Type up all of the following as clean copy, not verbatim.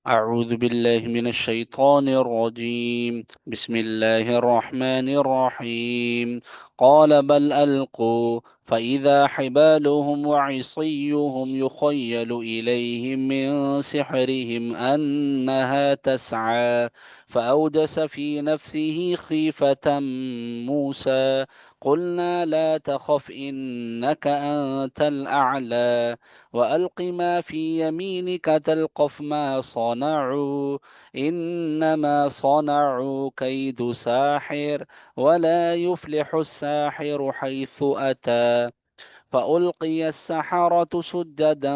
أعوذ بالله من الشيطان الرجيم. بسم الله الرحمن الرحيم. قال بل ألقوا فإذا حبالهم وعصيهم يخيل إليهم من سحرهم أنها تسعى، فأوجس في نفسه خيفة موسى. قلنا لا تخف إنك أنت الأعلى، وألق ما في يمينك تلقف ما صنعوا، إنما صنعوا كيد ساحر، ولا يفلح الساحر حيث أتى. فألقي السحرة سجدا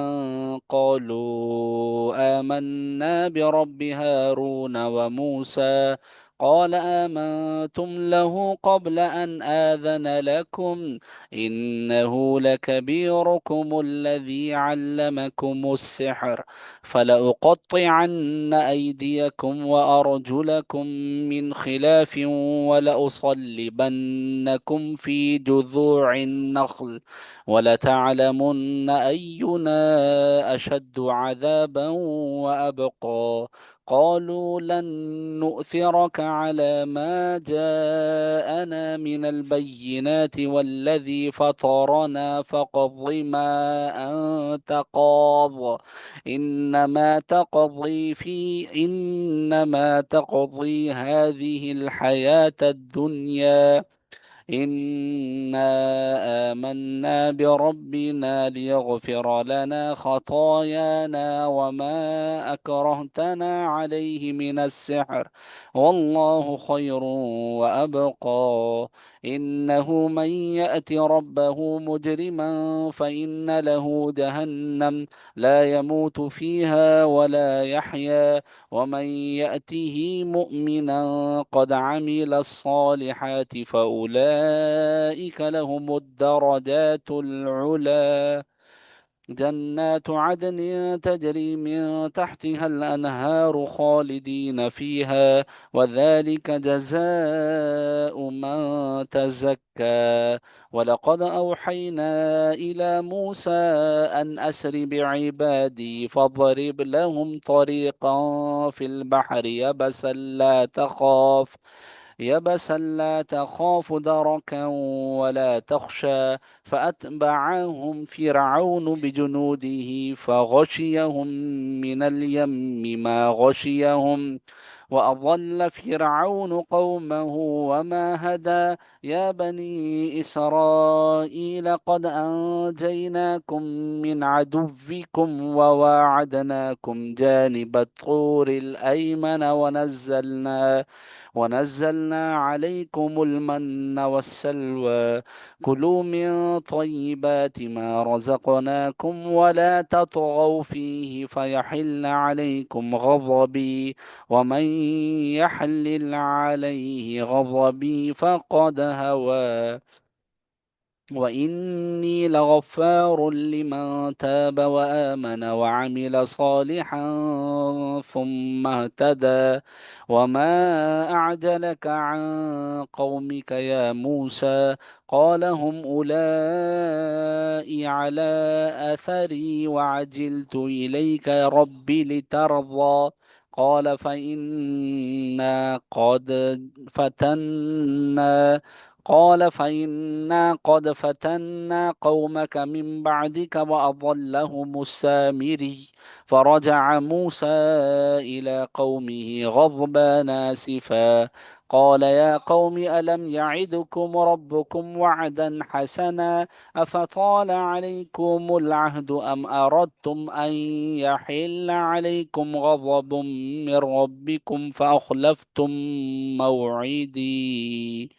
قالوا آمنا برب هارون وموسى. قال آمنتم له قبل أن آذن لكم، إنه لكبيركم الذي علمكم السحر، فلأقطعن أيديكم وأرجلكم من خلاف ولأصلبنكم في جذوع النخل، ولتعلمن أينا أشد عذابا وأبقى. قالوا لن نؤثرك على ما جاءنا من البينات والذي فطرنا فاقض ما أنت قاض، إنما تقضي هذه الحياة الدنيا. إنا آمنا بربنا ليغفر لنا خطايانا وما أكرهتنا عليه من السحر، والله خير وأبقى. إنه من يأت ربه مجرما فإن له جهنم لا يموت فيها ولا يحيا، ومن يأته مؤمنا قد عمل الصالحات فأولئك لهم الدرجات العلى، جنات عدن تجري من تحتها الأنهار خالدين فيها، وذلك جزاء من تزكى. ولقد أوحينا إلى موسى أن أسر بعبادي فاضرب لهم طريقا في البحر يبسا لا تخاف دركا ولا تخشى. فأتبعهم فرعون بجنوده فغشيهم من اليم ما غشيهم، وأضل فرعون قومه وما هدى. يا بني إسرائيل قد أنجيناكم من عدوكم وواعدناكم جانب الطور الأيمن ونزلنا عليكم المن والسلوى. كلوا من طيبات ما رزقناكم ولا تطغوا فيه فيحل عليكم غضبي، ومن يحلل عليه غضبي فقد هوى. وإني لغفار لمن تاب وآمن وعمل صالحا ثم اهتدى. وما أعجلك عن قومك يا موسى؟ قال هم أولئك على أثري وعجلت إليك ربي لترضى. قال فتنا قد فتنا قومك من بعدك وأضلهم السامري. فرجع موسى إلى قومه غضبان آسفا، قال يا قوم ألم يعدكم ربكم وعدا حسنا، أفطال عليكم العهد أم أردتم أن يحل عليكم غضب من ربكم فأخلفتم موعدي.